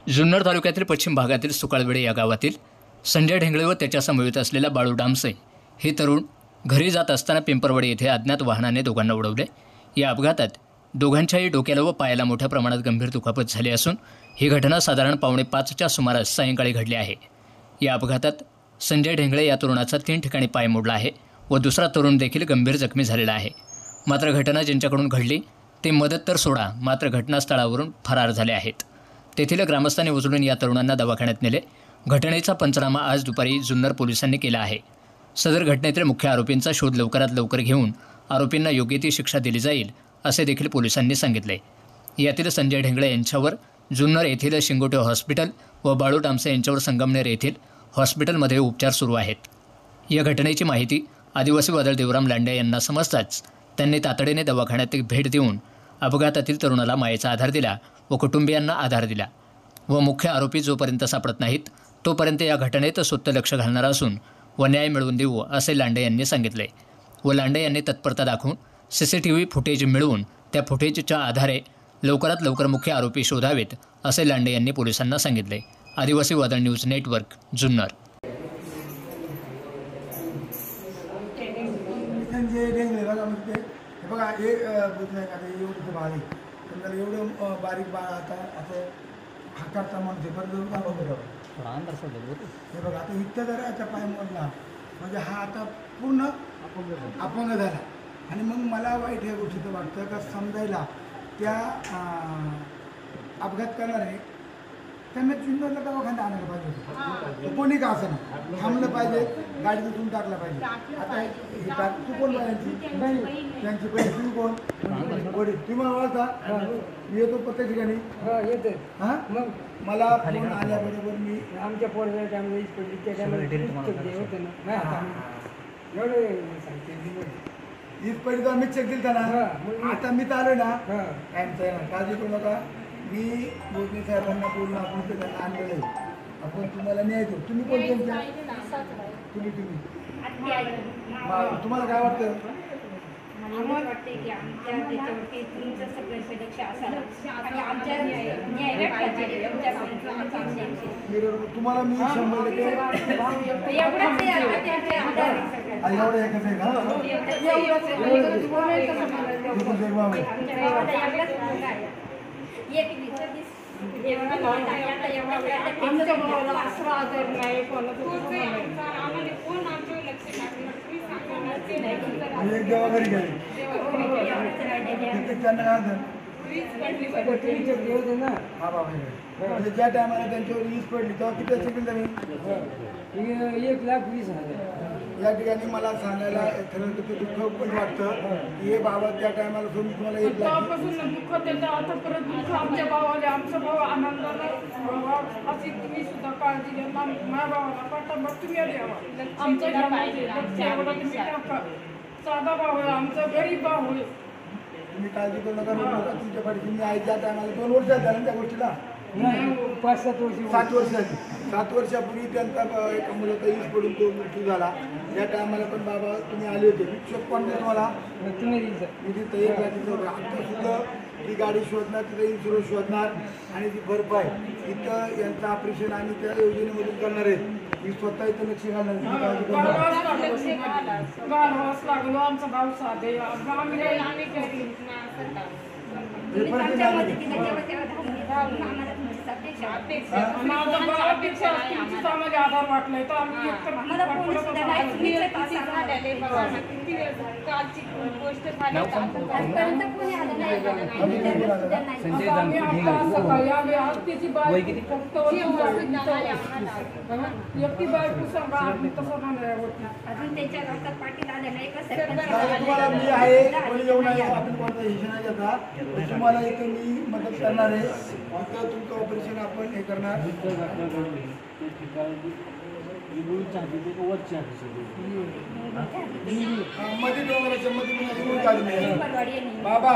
जुन्नर तालुक्यातील पश्चिम भागातील सुकाळवेडे या गावातील संजय ढेंगळे व त्याच्या समवेत असलेला बाळू डामसे हे तरुण घरी जात असताना पिंपरवाडी येथे अज्ञात वाहनाने दोघांना उडवले। या अपघातात दोघांच्याही डोक्याला व पायाला मोठ्या प्रमाणात गंभीर दुखापत झाली असून ही घटना साधारण 4:45च्या सुमारास सायंकाळी घडली आहे। या अपघातात संजय ढेंगळे या तरुणाचा 3 ठिकाणी पाय मोडला आहे व दुसरा तरुण देखील गंभीर जखमी झालेला आहे। मात्र घटना ज्यांच्याकडून घडली ते मदत तर सोडा, मात्र घटनास्थळावरून फरार झाले आहेत। तेथील ग्रामस्थांनी उचलून या तरुणांना दवाखान्यात नेले। घटनेचा पंचनामा आज दुपारी जुन्नर पोलिसांनी केला आहे। सदर घटनेतील मुख्य आरोपींचा शोध लवकरात लवकर घेऊन आरोपींना योग्य ती शिक्षा दिली जाईल असे देखील पोलिसांनी सांगितले। यातील संजय ढेंगळे यांच्यावर जुन्नर येथील शिंगोटे हॉस्पिटल व बाळू डामसे यांच्यावर संगमनेर येथील हॉस्पिटलमध्ये उपचार सुरू आहेत। या घटनेची माहिती आदिवासी वादळ देवराम लांडे यांना समजताच त्यांनी तातडीने दवाखान्यात भेट देऊन अपघातातील तरुणाला मायेचा आधार दिला व कुटुंबियांना आधार दिला व मुख्य आरोपी जोपर्यंत सापडत नाहीत तोपर्यंत या घटनेत स्वतः लक्ष घालणार असून व न्याय मिळवून देऊ असे लांडे यांनी सांगितले व लांडे यांनी तत्परता दाखवून CCTV फुटेज मिळवून त्या फुटेजच्या आधारे लवकरात लवकर मुख्य आरोपी शोधावेत असे लांडे यांनी पोलिसांना सांगितले। आदिवासी वादळ न्यूज नेटवर्क जुन्नर। संजय ढेंगळे बघा म्हणजे बघा हे नाही का एवढं बारीक तर एवढं बारीक बाळ आता हाताचा म्हणते बरोबर हे बघा आता इतकं जर याचा पाय मोडला म्हणजे हा आता पूर्ण अपंग झाला। आणि मग मला वाईट या गोष्टीचं वाटतं का समजायला त्या अपघात करणारे त्यांना जुन्नरला दवाखान्यात आणायला पाहिजे। कोणी का असं ना थांबलं पाहिजे, गाडीतून तुम्ही टाकला पाहिजे। आता हे टाक तू कोण बायांची नाही त्यांची पहिले तुम्ही कोण तुम्ही मला ओळखता मी येतो प्रत्येक ठिकाणी येते हां मग मला फोन आल्याबरोबर मी आमच्या पोरच्या हीच पहिली तर आम्ही चेक दिलता ना। आता मी आलो ना कायमचा काळजी करू नका। मी मोदी साहेबांना बोलून आपण ते त्यांना आणलेलं आहे। आपण तुम्हाला न्याय देऊ। तुम्ही कोण तुम्ही तुम्हाला काय वाटतं? आम्हाला वाटते की आमच्या त्याच्यावरती तुमचं सगळं सुरक्षा असायला आणि आमच्या न्याय पाहिजे। तुम्हाला मी 100% एवढंच जबाबदारी घ्यावी त्यांना ना हा बाबा म्हणजे ज्या टायमाला त्यांच्यावर वीज पडली तेव्हा किती सेकंद झाली? 1,20,000 या ठिकाणी मला सांगायला खरं तर दुःख पण वाटतं की हे बाबा त्या टायमाला सोडून तुम्हाला 1 लाख दुःख देतं आता परत दुःख आमच्या भावाला आमचा भाऊ आनंदाला अशी तुम्ही सुद्धा काळजी घ्या। माझ्या भावाला पाठिंबा तुम्ही द्यावा। आमच्या एवढा तुम्ही टाका। साधा भाऊ आहे आमचा, गरीब भाऊ आहे। तुम्ही काळजी करू नका। तुमच्या पाठीशी मी आहे। ज्या टायमाला 2 वर्ष झालं त्या गोष्टीला 5-7 वर्ष 7 वर्ष झाली। 7 वर्षापूर्वी त्यांचा एका मुलाचा वीज पडून तो मृत्यू झाला। त्या टायमाला पण बाबा तुम्ही आले होते। मी कोण तुम्हाला तुम्ही दिलं मी तिथं 1 लाख आता सुद्धा ती गाडी शोधणार, तिथं इन्शुरन्स शोधणार आणि ती भरपाई इथं यांचं ऑपरेशन आणि त्या योजनेमधून करणार आहे। मी स्वतः इथं लक्ष घालणार। गावास लागलो आमचा भाऊ साधे आम्ही आम्हाला आधार वाटलाय तर आम्ही त्याची एकटी बायको सांगा तसं अजून त्याच्या रक्तात पाटील आले नाही तुम्हाला मी आहे कोणी येऊ नये आपण कोणता हिशो नाही घेता। तुम्हाला इथे मी मदत करणार आहे। इथं तुमचं ऑपरेशन आपण हे करणार। मध्ये डोंगराच्या मध्ये बाबा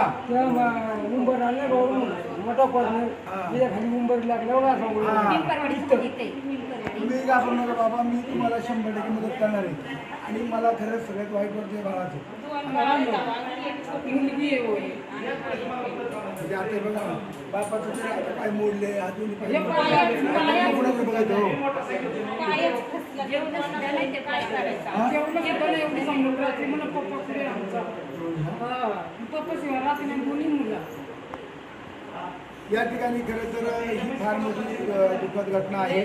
उंबर आले मोठा पडणार खाली नंबर लागला बघा सांगू हा. पिंपरवाडीचं इथे पिंपरवाडी तुम्ही घाबरू नका बाबा, मी तुम्हाला 100% मदत करणार आहे. आणि मला खरंच सगळ्यात वाईट वाटते बाळाचं. मुलगी आहे होय. म्हणजे आता हे बघा बापाचं तरी आता काय मोडले अजून हे पायात कुणाचं बघायचं हो. पायच खचला जेवण सुद्धा नाही ते काय करायचं जेवण घेताना एवढी सांगून राहते मला पप्पा पुढे आमचा पप्पा शिवाय राहते नाही दोन्ही मुलं. या ठिकाणी खरं तर ही फार मोठी दुःखद घटना आहे.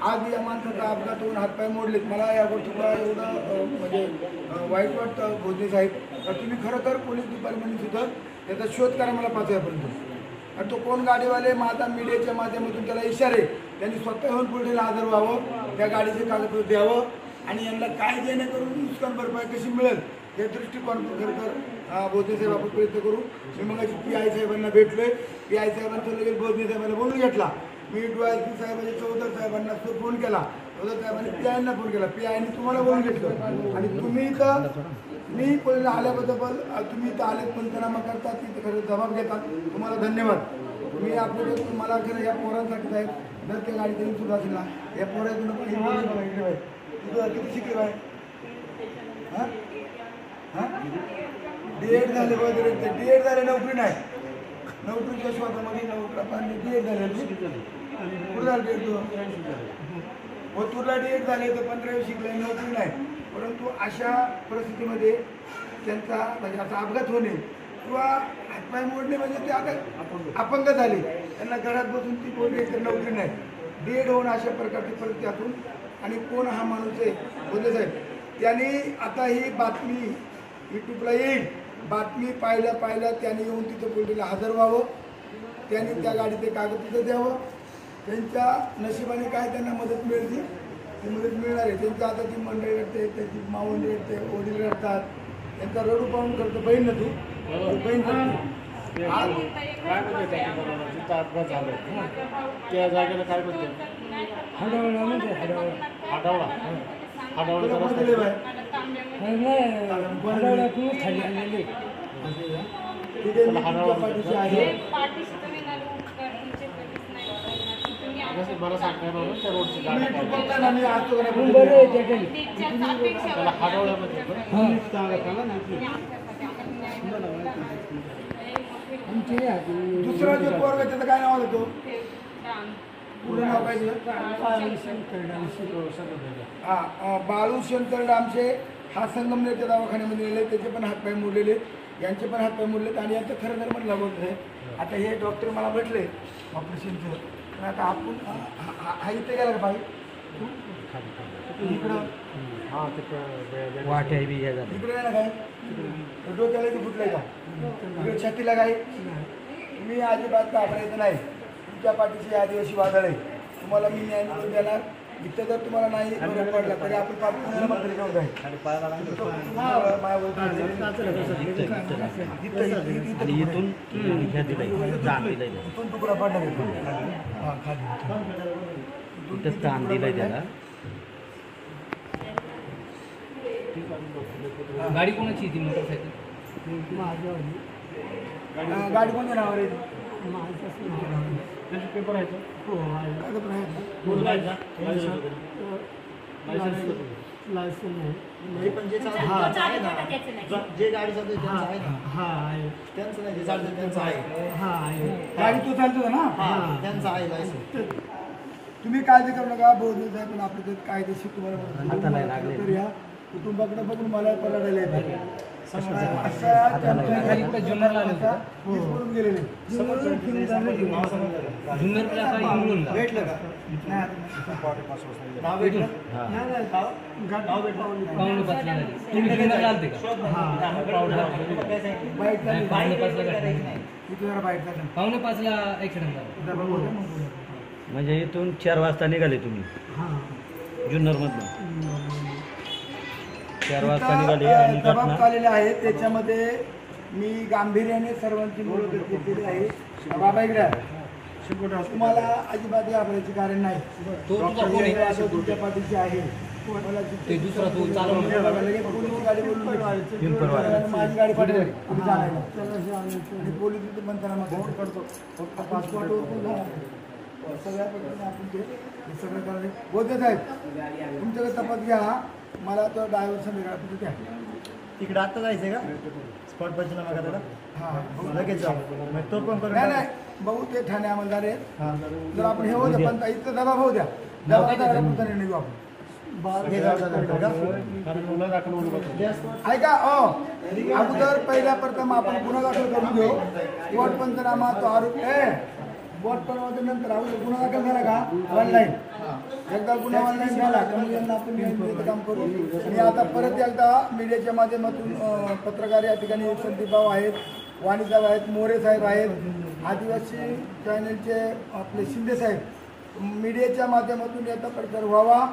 आज या माणसाचा अपघात होऊन हातपाय मोडलेत. मला या गोष्टीला एवढं म्हणजे वाईट वाटतं भोजने साहेब, तर तुम्ही खरं तर पोलीस डिपार्टमेंट सुद्धा त्याचा शोध करा मला 5 वाजेपर्यंत. आणि तो कोण गाडीवाले माझा मीडियाच्या माध्यमातून त्याला इशारे त्यांनी स्वतः येऊन पोलिसाला हजर व्हावं, त्या गाडीचे कागदपत्र द्यावं आणि यांना काय जेणेकरून नुकसान भरपाई कशी मिळेल हे दृष्टिकोन खरं तर भोजने साहेब आपण प्रयत्न करू. मी मग PI साहेबांना भेटलोय. PI साहेबांचा लगेच भोजने साहेबांना बोलून घेतला. मी DYSP साहेबांनी चौधर साहेबांना फोन केला. चौधर साहेबांनी PIना फोन केला. PIने तुम्हाला बोलून घेतलं आणि तुम्ही इथं मी पोलिस आल्याबद्दल तुम्ही इथं आलेत पंचनामा करता तिथे खरं जबाब घेतात. तुम्हाला धन्यवाद. मी आपल्या मला खरं या पोरांसाठी साहेब जर त्या गाडी तरी सुरू असेल ना या पोरातून तुझं किती शिकले आहे हां हां D.Ed झाले वगैरे D.Ed झाले नोकरी नाही. नोकरीच्या स्वतःमध्ये नोकरी D.Ed झाले कुठं झालं D.Ed तू हो तुला D.Ed झाले तर 15वी शिकले नोकरी नाही. परंतु अशा परिस्थितीमध्ये त्यांचा म्हणजे असा अपघात होणे किंवा हातपाय मोडणे म्हणजे ते आता अपंग झाले. त्यांना घरात बसून ती बोलली तर नोकरी नाही. D.Ed होऊन अशा प्रकारची परिस्थितीतून आणि कोण हा माणूस आहे बोलले साहेब त्यांनी आता ही बातमी यूट्यूबला येईल. बातमी पाहिल्या त्यांनी येऊन तिथं पोलिसला हजर व्हावं. त्यांनी त्या गाडीचे कागदपत्र द्यावं. त्यांच्या नशिबाने काय त्यांना मदत मिळते ती मदत मिळणार आहे. त्यांच्या आता ती मंडळी रडते, त्याची मावंड रडते, वडील रडतात. त्यांचा रडू पाहून करतो बहीण ना तू बहीण काय म्हणते अपघात झाला त्या जागेला काय म्हणते हडवळा म्हणजे हाडावळा हाडावळा कोण दिले बाय हडवळ्यातून खाली आलेले तिथे मी तुमच्या पाठीशी आहे. मला सांगता बरोबर त्या रोडची तुम्ही गाडी काय बघताय ना मी असतो का नाही बरं बघतो. आहे त्याच्याने त्याला हाडावळ्यामध्ये आमचे हाती दुसरा जो पोरगा त्याचं काय नाव होतं पूर्ण नाव पाहिजे हा बाळू शंकर डामशे हा संगमनेरच्या दवाखान्यामध्ये गेले. त्याचे पण हातपाय मोडलेले यांचे पण हातपाय मोडलेत आणि यांचं खरं तर म्हटलं होत आहे. आता हे डॉक्टर मला भेटले ऑपरेशनचं पण आता आपण हा इथे गेला का बाई इकडं वाट आहे बी इकडे ना काय डोक्याला इथे फुटलंय का इकडे छातीला काय मी अजिबात घाबरायचं नाही. तुमच्या पाठीशी आदिवासी वादळ आहे. तुम्हाला मी न्याय मिळवून देणार. इथं जर तुम्हाला नाही फरक पडला तरी आपण पाठवून मंत्री घेऊन जाईल. इथून तुकडा पडला हां खाली स्थान दिलंय त्याला. गाडी कोणाची ती मोटरसायकल गाडी कोणत्या नावावर आहे पेपर आहे जे गाडी चालते त्यांचं आहे ना त्यांचं नाही जे चालतं त्यांचं आहे गाडी तू चालतो ना त्यांचं आहे लायसन्स. तुम्ही काळजी करू नका. बोलले साहेब पण आपल्या कायदेशीर तुम्हाला तर या कुटुंबाकडे बघून मला परवडायला येतं. जुन्नरला आले होते. विस्फोटून गेलेले भेटलं का नाव भेटलं पावणे 5 ला झाली. तुम्ही जुन्नरला आलते का? बाईक झाली पावणे 5 ला गाडी. इथे जरा बाईक झाली पावणे 5 ला ऍक्सिडेंट झाला. डबा बोलतो मग. म्हणजे इथून 4 वाजता निघाले तुम्ही जुन्नरमधून 4 वाजता निघाले आणि जबाब घटना चाललेले आहेत. त्याच्यामध्ये मी गांभीर्याने सर्वांची निवड घेतलेली आहे. बाबा इकडे आहे. तुम्हाला अजिबात घाबरायचे कारण नाही. तुमच्या पाठीशी आहे. ते दुसरा तो चालवणार. पोलीस गाडी बोलून माझी गाडी पाठवली तुम्ही जाणायला आणि पोलीस तिथे पंचनामा करतो. पासपोर्ट सगळ्या पद्धतीने आपण ते हे सगळं करायचं. बोलते साहेब तुमच्याकडे तपास घ्या. मला तो ड्रायव्हर संध्याकाळ आपण द्या. तिकडे आता जायचंय का स्पॉट पंचनामा करायला? हां लगेच जाऊ. मग तो पण करून नाही टाकू. नाही भाऊ ते ठाणे अंमलदार आहेत. हां. जर आपण हे होतं पण इतकं दबाव होऊ द्या. दबावाचा निर्णय घेऊ आपण. हे जबाबदार आहे का? कारण मुलं दाखल होऊन बघतो. ऐका अगोदर पहिल्या प्रथम आपण गुन्हा दाखल करून घेऊ. बोट पंचनामा तो आरोप बोट पंचनामा नंतर अगोदर गुन्हा दाखल झाला का ऑनलाईन. एकदा गुन्हा ऑनलाईन झाला तर मग यांना आपण न्यायालयाचं काम करू. आणि आता परत एकदा मीडियाच्या माध्यमातून पत्रकार या ठिकाणी संदीप भाऊ आहेत, वाणी साहेब आहेत, मोरे साहेब आहेत, आदिवासी चॅनलचे आपले शिंदे साहेब, मीडियाच्या माध्यमातून याचा प्रचार व्हावा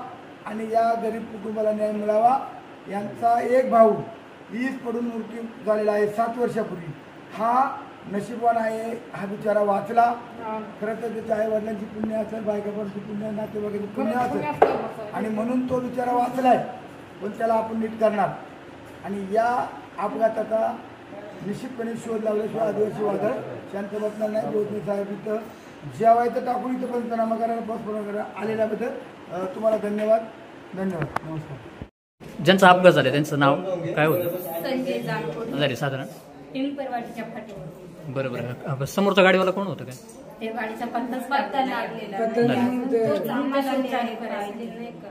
आणि या गरीब कुटुंबाला न्याय मिळावा. यांचा एक भाऊ वीज पडून मृत्यू झालेला आहे 7 वर्षापूर्वी. हा नशीबवान आहे. हा बिचारा वाचला. खरं तर त्याच्या आई वडिलांची पुण्य असेल, बायकापणाची पुण्य, नातेवाईकाची पुण्य असेल आणि म्हणून तो बिचारा वाचलाय. पण त्याला आपण नीट करणार आणि या अपघाताचा निश्चितपणे शोध लावल्याशिवाय आदिवासी वादळ शांत बसणार नाही. बोधने साहेब इथं जेवायचं टाकून इथं पंचनामा करायला पोस्टपोन करायला आलेल्याबद्दल तुम्हाला धन्यवाद. नमस्कार. ज्यांचा अपघात झाला त्यांचं नाव काय होतं? संजय जानकोड झाले साधारण पिंपरवाडीच्या फाटीवर. बरोबर. समोरचा गाडीवाला कोण होतं काय? ते गाडीचा पत्ता लागलेला तोच आम्हाला न्याय करायचे नाही का.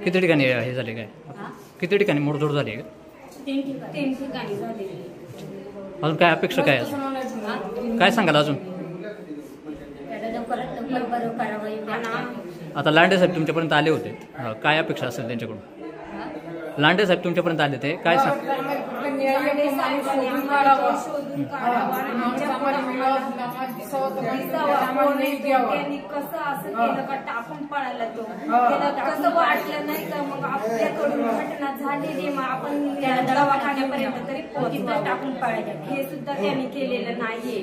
किती ठिकाणी हे झाले काय? हा? किती ठिकाणी मोडतोड झाली का? 3 ठिकाणी झालेली. अजून काय अपेक्षा काय अजून? काय सांगाल अजून? त्याला लवकरात लवकर बरं करावं आणि आता लांडे साहेब तुमच्यापर्यंत आले होते. काय अपेक्षा असेल त्यांच्याकडून? लांडे साहेब तुमच्यापर्यंत आले ते काय सांग? त्यांनी कसं असं केलं का टाकून पळायला तो त्याला कसं वाटलं नाही का मग आपल्याकडून घटना झालेली मग आपण त्याला दवाखान्यापर्यंत तरी तिथं टाकून पळायचं हे सुद्धा त्यांनी केलेलं नाहीये.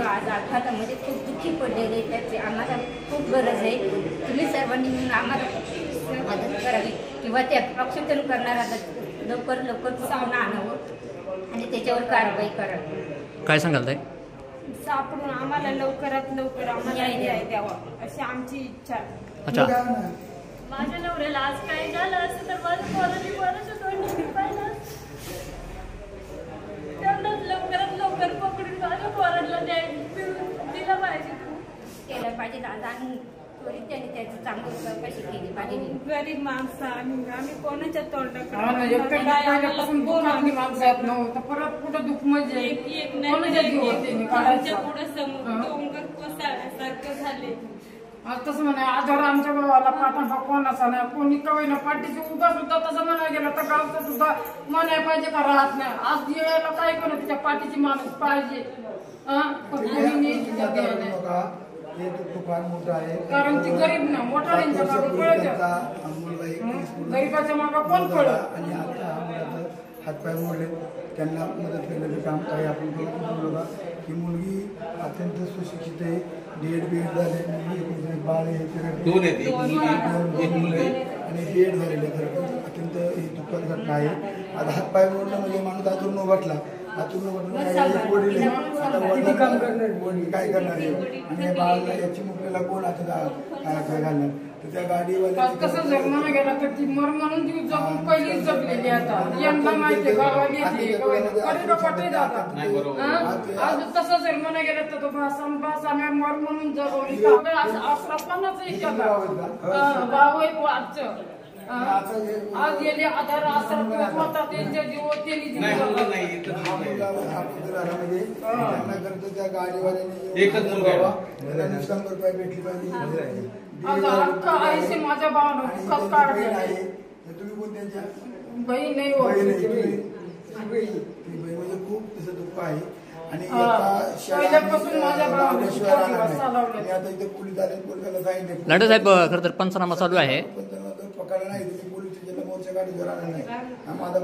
आज अपघातामध्ये खूप दुःखी पडलेले त्याची आम्हाला खूप गरज आहे. तुम्ही सर्वांनी मिळून आम्हाला मदत करावी किंवा त्या प्रक्षेपण करणारा लवकर सामना आणावं आणि त्याच्यावर कारवाई करावी. काय सांगाल ताई? सापडून आम्हाला लवकरात लवकर आम्हाला न्याय द्यावा अशी आमची इच्छा आहे. अच्छा. माझ्या नवऱ्याला आज काय झालं असं तर माझ्या पोरांनी बरंच तोंडी पाहिलं. तेवढंच लवकरात लवकर पकडून माझ्या पोरांना न्याय दिला पाहिजे. केलं पाहिजे दादा आणि त्वरित त्यांनी त्याची चांगली चौकशी केली पाहिजे. गरीब माणसं आम्ही कोणाच्या तोंडाकडे परत कुठं दुःख म्हणजे एक पुढे समोर डोंगर कोसळल्यासारखं झाले. तसं म्हणा आधार आमच्या भावाला पाठिंबा कोणाचा नाही. कोणी कवयना पाठीची उभा सुद्धा तसं म्हणायला गेलं तर गावचं सुद्धा म्हणायला पाहिजे का राहत नाही. आज दिवाळीला काय करू तिच्या पाठीची माणूस पाहिजे. फार मोठा आहे कारण ती गरीब ना मोठा गरीबाच्या मागा कोण कळत. आणि आता हातपाय मोडले त्यांना मदत करण्याचं काम काही आपण करू बघा. ही मुलगी अत्यंत सुशिक्षित आहे. DED BED झाले. मुलगी बाळ आहे दोन मुले आणि BED झालेले. खरं अत्यंत ही दुःखद घटना आहे. आता हातपाय मोडणं म्हणजे माणूस आतून उभाटला वडील काय करणार आहे आणि बाळाला याची मुकलेला कोण आता काय घालणार. तर त्या गाडीवाल्या कसं जर म्हणा गेला तर ती मर म्हणून ती जपून पहिलीच जपलेली. आता यांना माहिती गावाली आज तसं जर म्हणा गेलं तर तो भाषा मर म्हणून जगवली. आपलापणाच भाव आहे आजचं. आज गेले आधार असं होता त्यांच्या जीव त्यांनी त्यांना करतो त्या गाडीवाल्याने नुकसान भरपाई भेटली पाहिजे. माझ्या भावानं तुम्ही कोण त्यांच्या बहीण नाही म्हणजे खूप तसं दुःख आहे. आणि पहिल्यापासून माझ्या भावाने आता इथे पोलीस आले. पोलिसाला सांगितले लांडे साहेब खरं तर पंचनामा चालू आहे. पकडला नाही तुम्ही पोलीस स्टेशनला मोर्चा गाडीवर आला नाही. माझा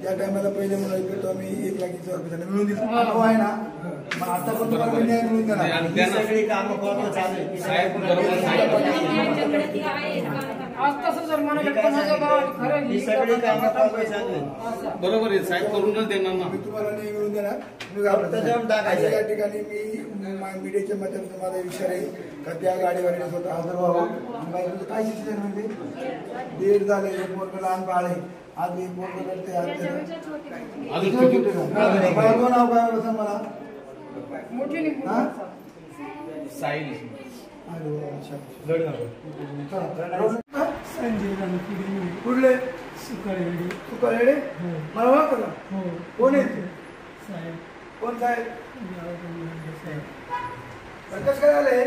या टायमाला पहिले मला आम्ही 1,20,000 रुपये मिळून दिला आहे ना. मग आता पण तुम्हाला मी न्याय मिळून देणार. ही सगळी कामं कोणाला चालू आहे? आज तसं जर मला कोणाच्या गावात खरं ही सगळी कामं कोणाला चालू आहे? बरोबर आहे साहेब करूनच देणार ना. मी तुम्हाला न्याय मिळून देणार. मी फक्त जाऊन टाकायचं. या ठिकाणी मी मीडियाच्या माध्यमातून माझा विचार आहे का त्या गाडीवाल्याने स्वतः हजर व्हावं. बायकोचं काय शिक्षण म्हणजे दीड झाले, एक मोठं लहान बाळ आहे. आज एक मोठं करते आज बाळगो नाव काय बसा मला मोठी निघून हा? साहिल अरे वा, अच्छा. चला. कुठले सुकाळेडे मला ओळखतं का? कोण आहे ते? कोण साहेब? कसं काय आलंय?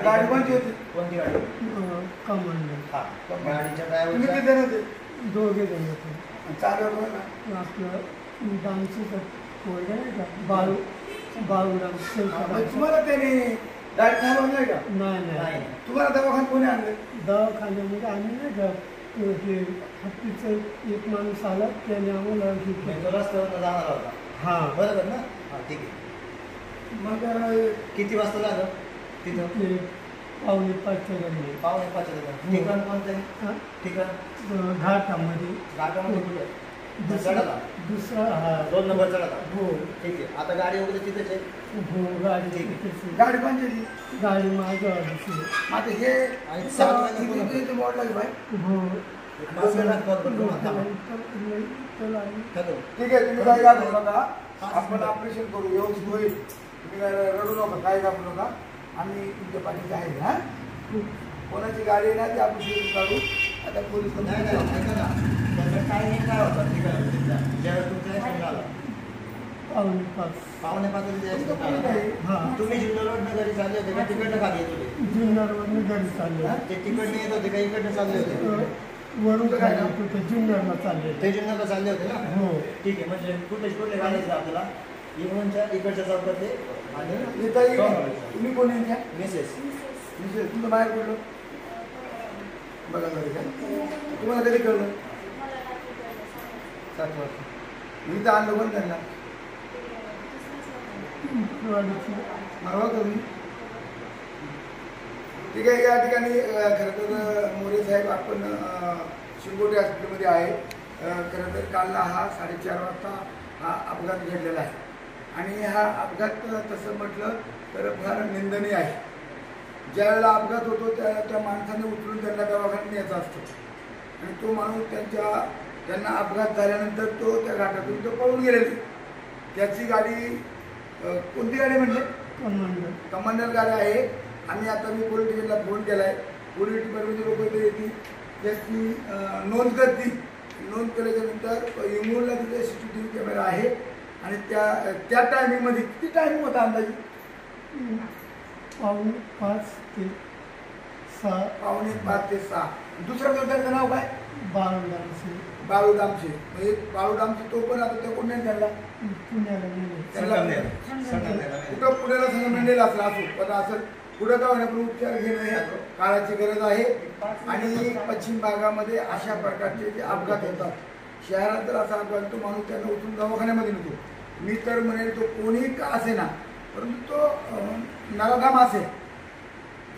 गाडी कोणती होती? कोणती गाडी? हा. गाडीच्या ड्रायव्हरचा तुम्ही किती जण होते? दोघे जण होते. चालू ना आपलं डान्सचं पोरगं नाही का बाळूराम तुम्हाला त्याने डायट चालवलं नाही का? नाही नाही. तुम्हाला दवाखान्यात कोणी आणलं? दवाखान्यामध्ये आम्ही नाही का ते हत्तीचं एक माणूस आला त्याने आम्हाला हे केलं. तो रस्त्यावर जाणार होता. हा बरोबर ना? हा, ठीक आहे. मग किती वाजता झालं तिथं? ते 4:45च्या दरम्यान. 4:45 वाजता. ठिकाण कोणतं आहे? हा? ठिकाण घाटामध्ये घाटामध्ये कुठे? चढाला दुसरा हा 2 नंबर चढाला. हो ठीक आहे. आता गाडी वगैरे तिथेच आहे. हो गाडी ठीक आहे. तिथेच आहे. गाडी कोणती होती? गाडी माझ्या दिसली. आता हे आणि 7 महिने पूर्ण. इथे मोडला की बाई? हो एक 5 मिनिटात कॉल करतो मला. चला हॅलो. ठीक आहे, तुम्ही काय घाबरू नका. आपण ऑपरेशन करू, व्यवस्थित होईल. तुम्ही काय रडू नका, काय घाबरू नका. आम्ही तुमच्या पाठीचे आहे. हा कोणाची गाडी आहे ना ती आपण शोधून काढू. आता पोलीस नाही नाही ऐका ना. त्याचा टायमिंग काय होता ठिकाणा? ज्यावेळेस तुमचा ॲक्सिडेंट झाला 4:45. 4:45 ॲक्सिडेंट झाला. हा तुम्ही जुन्नर रोडनं घरी चालले होते का तिकडनं खाली येत होते? जुन्नरवरून घरी चालले. ते तिकडनं येत होते का इकडनं चालले होते? वरून खाली होते जुन्नरला चालले. ते जुन्नरला चालले होते ना? हो ठीक आहे. म्हणजे कुठले घालायचं आपल्याला? इकडच्या इकडच्या चौकात ते आणि इथं तुम्ही कोण आहे? मेसेज तुमचं बाहेर पडलं बघा घरी का? तुम्हाला कधी कळलं? 7 वाजता. मी तर आणलं पण त्यांना मारवा तुम्ही. ठीक आहे. या ठिकाणी खरं तर मोरे साहेब आपण शिंगोटे हॉस्पिटलमध्ये आहे. खरं तर कालला हा 4:30 वाजता हा अपघात घडलेला आहे. आणि हा अपघात तसं म्हटलं तर फार निंदनीय आहे. ज्या वेळेला अपघात होतो त्या माणसाने उचलून त्यांना दवाखान्यात न्यायचा असतो. आणि तो माणूस त्यांना अपघात झाल्यानंतर तो त्या घाटातून तो पळून गेलेली. त्याची गाडी कोणती गाडी म्हणजे? कमांडर गाडी आहे. आम्ही आता मी पोलीस स्टेशनला फोन केला आहे. पोलीस डिपार्टमेंटचे लोक इथे येतील, त्याची नोंद करतील. नोंद केल्याच्या नंतर इंगोलला तिथे CCTV कॅमेरा आहे. आणि त्या टायमिंगमध्ये किती टायमिंग होता अंदाजे? 5:45 ते 6. 5:45 ते 6. दुसऱ्या जोडदाराचं नाव काय? बाळूदामचे. म्हणजे बाळूदामचे तो पण आता त्या कोणी त्यांना पुण्याला गेले. कुठं पुण्याला संगमनेरला असला असो पण असं पुढं का होण्यापूर्वी उपचार घेणं हे काळाची गरज आहे. आणि पश्चिम भागामध्ये अशा प्रकारचे जे अपघात होतात. शहरात तर असा अपघात तो माणूस त्यांना उचलून दवाखान्यामध्ये नेतो. मी तर म्हणेल तो कोणीही का असे ना, परंतु तो नराधाम असेल.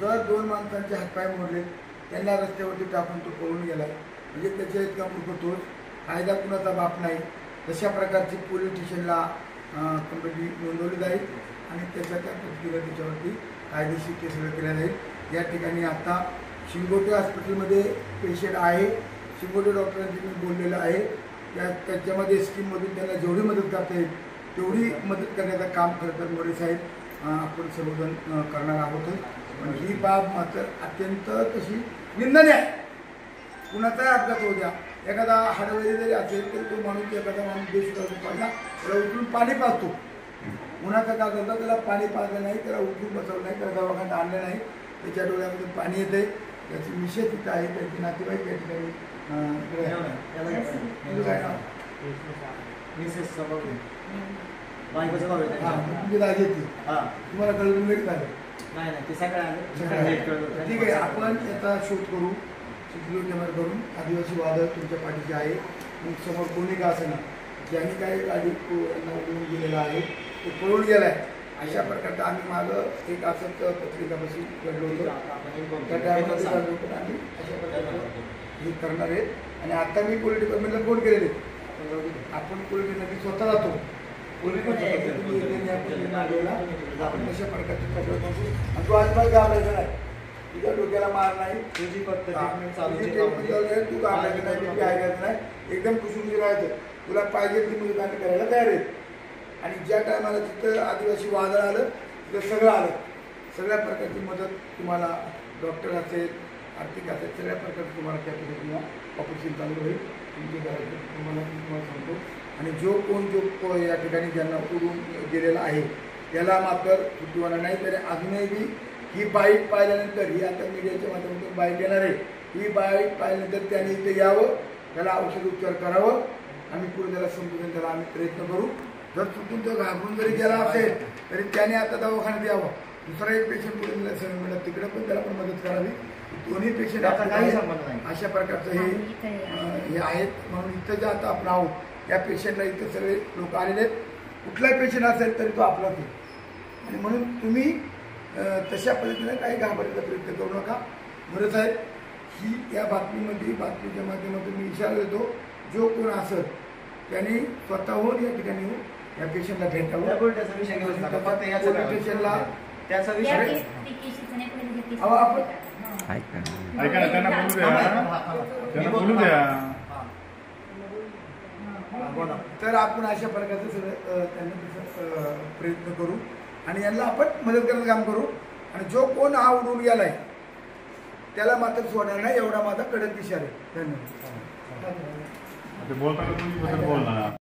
जर 2 माणसांचे हातपाय मोडले, त्यांना रस्त्यावरती टाकून तो पळून गेला, म्हणजे त्याच्या इतका मूर्खतोच. कायदा कुणाचा बाप नाही. तशा प्रकारची पोलीस स्टेशनला कंप्लेंट नोंदवली जाईल आणि त्या पद्धतीने त्याच्यावरती कायदेशीर केस केल्या जाईल. या ठिकाणी आता शिंगोटे हॉस्पिटलमध्ये पेशंट आहे. शिंगोटे डॉक्टरांशी मी बोललेलं आहे. त्याच्यामध्ये स्कीममधून त्यांना जेवढी मदत करता येईल तेवढी मदत करण्याचं काम खरं तर मोरे साहेब आपण सर्वजण करणार आहोत. पण ही बाब मात्र अत्यंत तशी निंदनीय आहे. कुणाचाही अपघात होऊ द्या, एखादा हाडवडी जरी असेल तरी तो माणूस एखादा माणूस बेशुद्ध पडला त्याला उचलून पाणी पाजतो. उन्हाचा का करता त्याला पाणी पाजलं नाही, त्याला उठून बसवलं नाही, त्याला दवाखान्यात आणलं नाही, त्याच्या डोळ्यामधून पाणी येते. त्याची निषेध तिथं आहे. त्याचे नातेवाईक या ठिकाणी काय नाव? तुमची दाजी येते. तुम्हाला कळून लगेच झालं. ठीक आहे. आपण याचा शोध करू, CCTV कॅमेरा करून. आदिवासी वादळ तुमच्या पाठीचे आहे. मग समोर कोणी का असेना ज्यांनी काही गाडी उडवून गेलेला आहे ते पळून गेला आहे. अशा प्रकारचं आम्ही मागं एक असंच पत्रिकापासून घडलो होतो. त्या टायमाला आम्ही अशा प्रकारचं हे करणार आहेत. आणि आता मी पोलीस डिपार्टमेंटला फोन केलेले आपण पोलीस डिपार्टमेंट स्वतः जातो पोलीस आपण कशा प्रकारचे प्रकार बघू. आणि तो अजिबात घाबरायचा नाही. तुझ्या डोक्याला मार नाही तुझी फक्त तू घाबरायचं नाही तुझी ऐकायचं नाही. एकदम कुशुंबी राहायचं. तुला पाहिजे ती मदत आम्ही करायला तयार आहे. आणि ज्या टायमाला तिथं आदिवासी वादळ आलं तिथं सगळं आलं. सगळ्या प्रकारची मदत तुम्हाला डॉक्टर असेल आर्थिक असेल सगळ्या प्रकारची तुम्हाला त्या पद्धतीनं ऑपरेशन चालू होईल. तुमची तुम्हाला सांगतो. आणि जो या ठिकाणी ज्यांना उडून गेलेला आहे त्याला मात्र तुम्हाला नाही तरी अजूनही बी ही बाईट पाहिल्यानंतर ही आता मीडियाच्या माध्यमातून बाईट येणार आहे. ही बाईट पाहिल्यानंतर त्याने इथे यावं त्याला औषध उपचार करावं. आम्ही पुढे त्याला समजून त्याला आम्ही प्रयत्न करू. जर चुकून तो घाबरून जरी गेला असेल तरी त्याने आता दवाखान्यात यावं. दुसरा एक पेशंट पुढे मिळत तिकडे पण त्याला पण मदत करावी. दोन्ही पेशंट आता काही संबंध नाही अशा प्रकारचं हे आहेत. म्हणून इथं जे आता आपण आहोत या पेशंटला इथं सगळे लोक आलेले आहेत. कुठलाही पेशंट असेल तरी तो आपलाच आहे. आणि म्हणून तुम्ही तशा पद्धतीने काही घाबरायचा प्रयत्न करू नका. बरंच आहे ही या बातमीच्या माध्यमातून मी इशारा देतो जो कोण असत त्यांनी स्वतःहून या ठिकाणी या पेशंटला भेटावं. पेशंटला त्याचा विषय आपण ऐका ना त्यांना बोलू द्या. तर आपण अशा प्रकारचं सगळं त्यांना प्रयत्न करू आणि यांना आपण मदत करण्याचं काम करू. आणि जो कोण हा उडून गेलाय त्याला मात्र सोडणार नाही एवढा माझा कडक इशारा आहे. धन्यवाद. बोलताना तुम्ही बोलणार